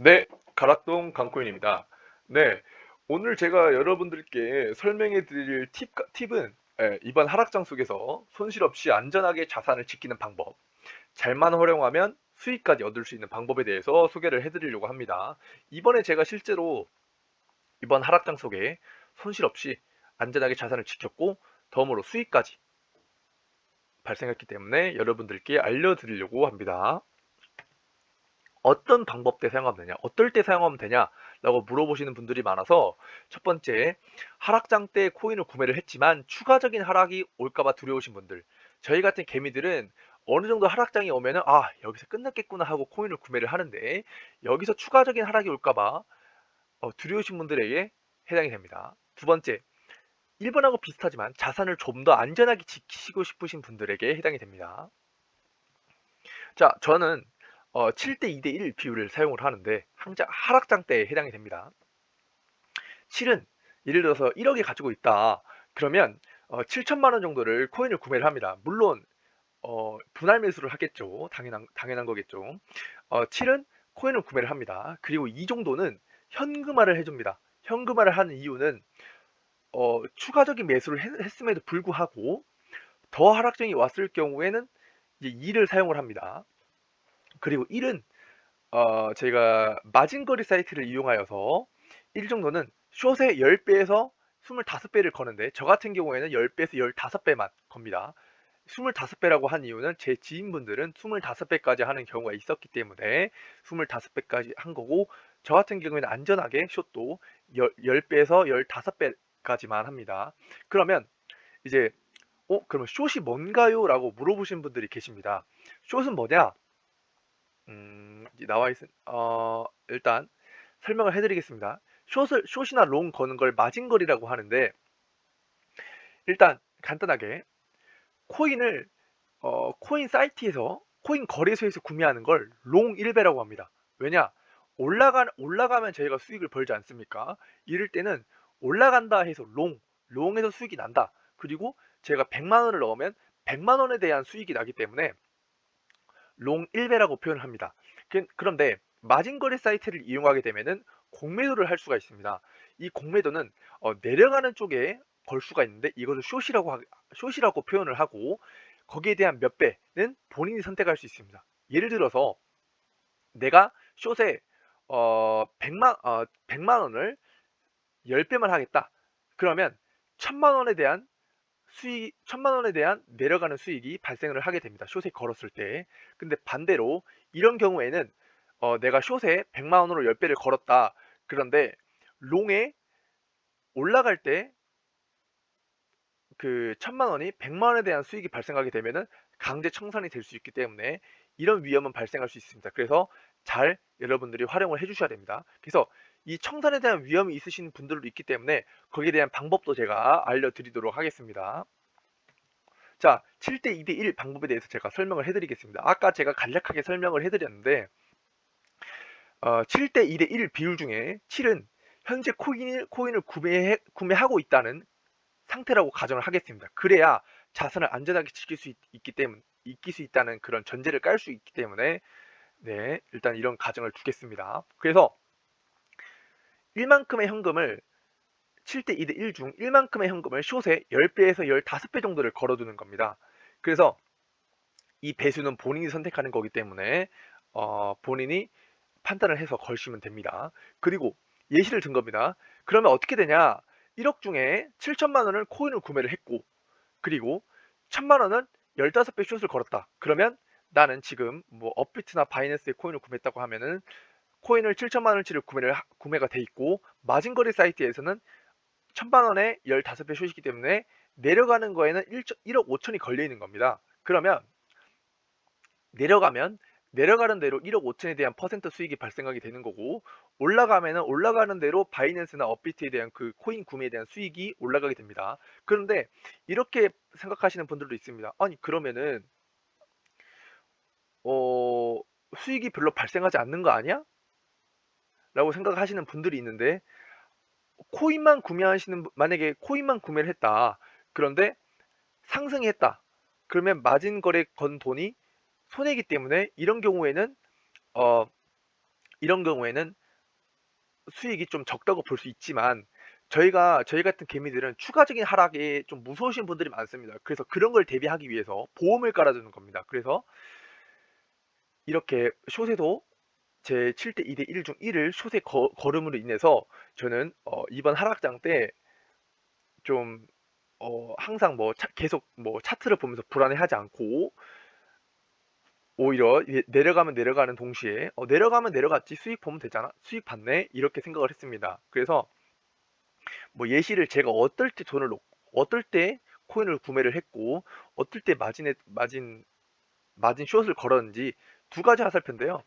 네, 가락동 강코인입니다. 네, 오늘 제가 여러분들께 설명해 드릴 팁은 이번 하락장 속에서 손실 없이 안전하게 자산을 지키는 방법, 잘만 활용하면 수익까지 얻을 수 있는 방법에 대해서 소개를 해 드리려고 합니다. 이번에 제가 실제로 이번 하락장 속에 손실 없이 안전하게 자산을 지켰고, 덤으로 수익까지 발생했기 때문에 여러분들께 알려드리려고 합니다. 어떤 방법 때 사용하면 되냐, 어떨 때 사용하면 되냐라고 물어보시는 분들이 많아서 첫 번째, 하락장 때 코인을 구매를 했지만 추가적인 하락이 올까봐 두려우신 분들, 저희 같은 개미들은 어느 정도 하락장이 오면은 여기서 끝났겠구나 하고 코인을 구매를 하는데 여기서 추가적인 하락이 올까봐 두려우신 분들에게 해당이 됩니다. 두 번째, 1번하고 비슷하지만 자산을 좀 더 안전하게 지키시고 싶으신 분들에게 해당이 됩니다. 자, 저는 7대 2대 1 비율을 사용을 하는데 하락장 때에 해당이 됩니다. 7은 예를 들어서 1억이 가지고 있다. 그러면 7천만 원 정도를 코인을 구매를 합니다. 물론 분할 매수를 하겠죠. 당연한 거겠죠. 7은 코인을 구매를 합니다. 그리고 이 정도는 현금화를 해줍니다. 현금화를 하는 이유는 추가적인 매수를 했음에도 불구하고 더 하락장이 왔을 경우에는 이제 2를 사용을 합니다. 그리고 1은 제가 마진거리 사이트를 이용하여서 1 정도는 숏의 10배에서 25배를 거는데 저 같은 경우에는 10배에서 15배만 겁니다. 25배라고 한 이유는 제 지인분들은 25배까지 하는 경우가 있었기 때문에 25배까지 한 거고, 저 같은 경우에는 안전하게 숏도 10배에서 15배까지만 합니다. 그러면 이제 그러면 숏이 뭔가요? 라고 물어보신 분들이 계십니다. 숏은 뭐냐? 나와 있은 일단 설명을 해드리겠습니다. 숏이나 롱 거는 걸 마진거리라고 하는데, 일단 간단하게 코인을 코인 사이트에서 코인 거래소에서 구매하는 걸 롱 1배라고 합니다. 왜냐? 올라가면 저희가 수익을 벌지 않습니까? 이럴 때는 올라간다 해서 롱에서 수익이 난다. 그리고 제가 100만 원을 넣으면 100만 원에 대한 수익이 나기 때문에 롱 1배라고 표현을 합니다. 그런데 마진거래 사이트를 이용하게 되면은 공매도를 할 수가 있습니다. 이 공매도는 내려가는 쪽에 걸 수가 있는데 이것을 숏이라고 표현을 하고, 거기에 대한 몇 배는 본인이 선택할 수 있습니다. 예를 들어서 내가 숏에 100만 원을 10배만 하겠다. 그러면 1000만 원에 대한 수익, 1000만 원에 대한 내려가는 수익이 발생을 하게 됩니다. 숏에 걸었을 때. 근데 반대로 이런 경우에는 내가 숏에 100만 원으로 10배를 걸었다. 그런데 롱에 올라갈 때 그 1000만 원이 100만 원에 대한 수익이 발생하게 되면은 강제 청산이 될 수 있기 때문에 이런 위험은 발생할 수 있습니다. 그래서 잘 여러분들이 활용을 해 주셔야 됩니다. 그래서 이 청산에 대한 위험이 있으신 분들도 있기 때문에 거기에 대한 방법도 제가 알려드리도록 하겠습니다. 자, 7대 2대 1 방법에 대해서 제가 설명을 해드리겠습니다. 아까 제가 간략하게 설명을 해드렸는데 7대 2대 1 비율 중에 7은 현재 코인을 구매하고 있다는 상태라고 가정을 하겠습니다. 그래야 자산을 안전하게 지킬 수 있을 수 있다는 그런 전제를 깔 수 있기 때문에, 네, 일단 이런 가정을 두겠습니다. 그래서 1만큼의 현금을 7대 2대 1 중 1만큼의 현금을 숏에 10배에서 15배 정도를 걸어두는 겁니다. 그래서 이 배수는 본인이 선택하는 거기 때문에 본인이 판단을 해서 걸시면 됩니다. 그리고 예시를 든 겁니다. 그러면 어떻게 되냐? 1억 중에 7천만 원을 코인을 구매를 했고, 그리고 1000만 원은 15배 숏을 걸었다. 그러면 나는 지금 뭐 업비트나 바이낸스에 코인을 구매했다고 하면은 코인을 7천만 원치를 구매가 돼 있고, 마진거래 사이트에서는 1000만 원에 15배 숏이기 때문에 내려가는 거에는 1억 5천이 걸려 있는 겁니다. 그러면 내려가면 내려가는 대로 1억 5천에 대한 퍼센트 수익이 발생하게 되는 거고, 올라가면은 올라가는 대로 바이낸스나 업비트에 대한 그 코인 구매에 대한 수익이 올라가게 됩니다. 그런데 이렇게 생각하시는 분들도 있습니다. 아니 그러면은 어, 수익이 별로 발생하지 않는 거 아니야? 라고 생각하시는 분들이 있는데, 만약에 코인만 구매를 했다. 그런데 상승이 했다. 그러면 마진 거래 건 돈이 손해이기 때문에 이런 경우에는 어, 이런 경우에는 수익이 좀 적다고 볼 수 있지만 저희 같은 개미들은 추가적인 하락에 좀 무서우신 분들이 많습니다. 그래서 그런 걸 대비하기 위해서 보험을 깔아주는 겁니다. 그래서 이렇게 숏에도 제 7대 2대 1 중 1을 숏에 걸음으로 인해서 저는 이번 하락장 때 좀 항상 뭐 계속 뭐 차트를 보면서 불안해하지 않고 오히려 내려가면 내려가는 동시에 내려가면 내려갔지 수익 보면 되잖아 수익 받네 이렇게 생각을 했습니다. 그래서 뭐 예시를 제가 어떨 때 돈을 놓고 어떨 때 코인을 구매를 했고 어떨 때 마진 숏을 걸었는지 두 가지 화살표인데요.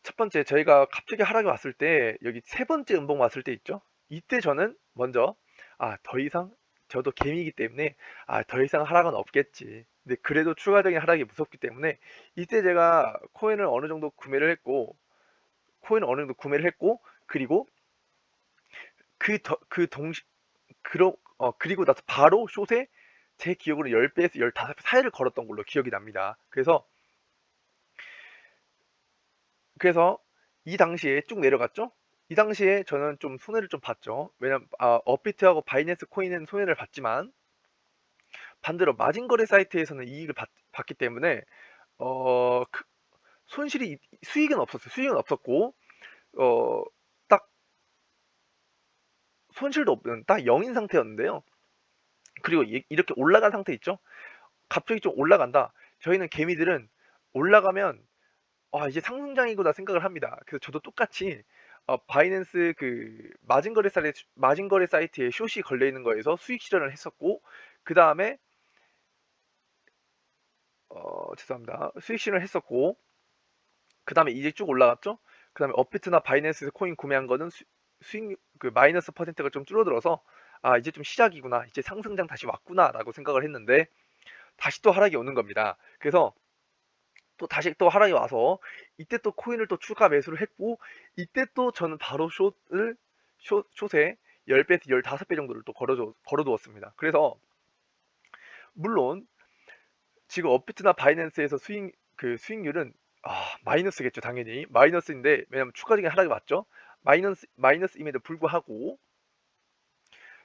첫 번째 저희가 갑자기 하락이 왔을 때 여기 세 번째 음봉 왔을 때 있죠. 이때 저는 먼저 더 이상 저도 개미이기 때문에 더 이상 하락은 없겠지. 근데 그래도 추가적인 하락이 무섭기 때문에 이때 제가 코인을 어느 정도 구매를 했고 그리고 그 동시 그리고 나서 바로 숏에 제 기억으로 10배에서 15배 사이를 걸었던 걸로 기억이 납니다. 그래서 이 당시에 쭉 내려갔죠? 이 당시에 저는 좀 손해를 좀 봤죠. 왜냐면 업비트하고 바이낸스 코인은 손해를 봤지만 반대로 마진 거래 사이트에서는 이익을 봤기 때문에 손실이 수익은 없었어요. 수익은 없었고 어, 딱 손실도 없는 딱 0인 상태였는데요. 그리고 이렇게 올라간 상태 있죠? 갑자기 좀 올라간다. 저희는 개미들은 올라가면 이제 상승장이구나 생각을 합니다. 그래서 저도 똑같이 바이낸스 그 마진 거래 사이트에 숏이 걸려 있는 거에서 수익 실현을 했었고 그 다음에 죄송합니다. 수익 실현을 했었고 그 다음에 이제 쭉 올라갔죠. 그 다음에 업비트나 바이낸스에서 코인 구매한 거는 수익 그 마이너스 퍼센트가 좀 줄어들어서 이제 좀 시작이구나 이제 상승장 다시 왔구나라고 생각을 했는데 다시 또 하락이 오는 겁니다. 그래서 또 다시 또 하락이 와서 이때 또 코인을 또 추가 매수를 했고 이때 또 저는 바로 숏에 10배에서 15배 정도를 또 걸어두었습니다. 그래서 물론 지금 업비트나 바이낸스에서 수익률은 마이너스겠죠. 당연히 마이너스인데 왜냐면 추가적인 하락이 왔죠. 마이너스임에도 불구하고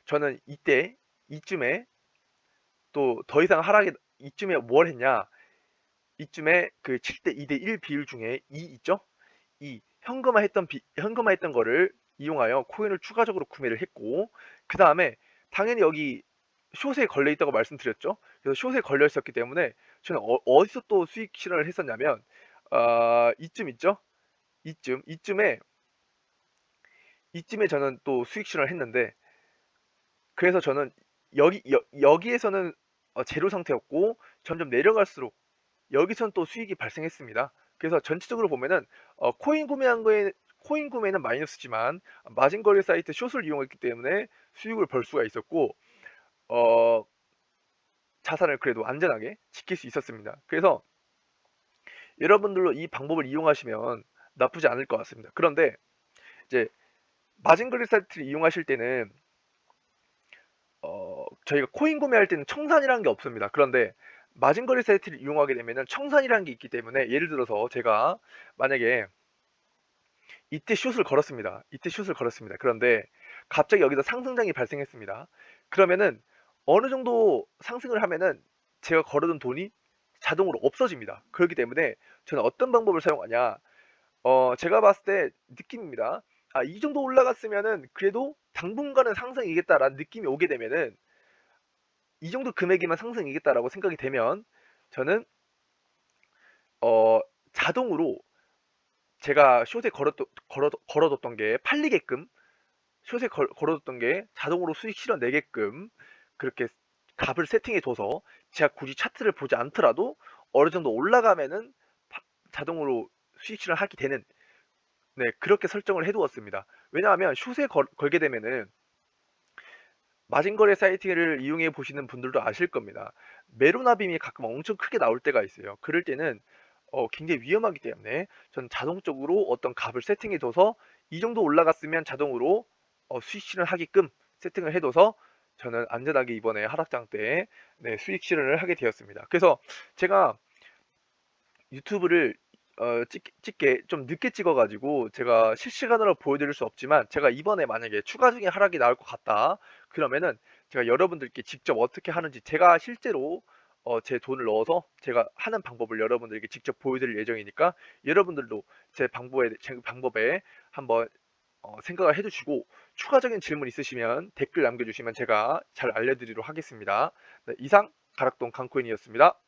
저는 이쯤에 또 더 이상 하락이 이쯤에 뭘 했냐 이쯤에 그 7대 2대 1 비율 중에 2 있죠? 이 현금화했던 거를 이용하여 코인을 추가적으로 구매를 했고 그 다음에 당연히 여기 숏에 걸려 있다고 말씀드렸죠. 그래서 숏에 걸려 있었기 때문에 저는 어디서 또 수익 실현을 했었냐면 이쯤 있죠. 이쯤에 저는 또 수익 실현을 했는데 그래서 저는 여기에서는 제로 상태였고 점점 내려갈수록 여기선 또 수익이 발생했습니다. 그래서 전체적으로 보면은 코인 구매는 마이너스지만 마진 거래 사이트 숏을 이용했기 때문에 수익을 벌 수가 있었고 어, 자산을 그래도 안전하게 지킬 수 있었습니다. 그래서 여러분들도 이 방법을 이용하시면 나쁘지 않을 것 같습니다. 그런데 이제 마진 거래 사이트를 이용하실 때는 저희가 코인 구매할 때는 청산이라는 게 없습니다. 그런데 마진 거래 사이트를 이용하게 되면은 청산이라는 게 있기 때문에 예를 들어서 제가 만약에 이때 숏을 걸었습니다. 그런데 갑자기 여기서 상승장이 발생했습니다. 그러면은 어느 정도 상승을 하면은 제가 걸어둔 돈이 자동으로 없어집니다. 그렇기 때문에 저는 어떤 방법을 사용하냐? 제가 봤을 때 느낌입니다. 이 정도 올라갔으면은 그래도 당분간은 상승이겠다라는 느낌이 오게 되면은 이 정도 금액이면 상승이겠다라고 생각이 되면 저는 어, 자동으로 제가 숏에 걸어뒀던 게 팔리게끔 숏에 걸어뒀던 게 자동으로 수익 실현내게끔 그렇게 값을 세팅해둬서 제가 굳이 차트를 보지 않더라도 어느 정도 올라가면은 자동으로 수익 실현하게 되는 그렇게 설정을 해두었습니다. 왜냐하면 숏에 걸게 되면은 마진거래 사이트를 이용해 보시는 분들도 아실 겁니다. 메로나빔이 가끔 엄청 크게 나올 때가 있어요. 그럴 때는 굉장히 위험하기 때문에 전 자동적으로 어떤 값을 세팅해둬서 이 정도 올라갔으면 자동으로 수익 실현하게끔 세팅을 해둬서 저는 안전하게 이번에 하락장 때 수익 실현을 하게 되었습니다. 그래서 제가 유튜브를 찍게 좀 늦게 찍어 가지고 제가 실시간으로 보여드릴 수 없지만, 제가 이번에 만약에 추가적인 하락이 나올 것 같다 그러면은 제가 여러분들께 직접 어떻게 하는지, 제가 실제로 제 돈을 넣어서 제가 하는 방법을 여러분들에게 직접 보여드릴 예정이니까, 여러분들도 제 방법에 한번 생각을 해두시고, 추가적인 질문 있으시면 댓글 남겨주시면 제가 잘 알려드리도록 하겠습니다. 네, 이상 가락동 강코인이었습니다.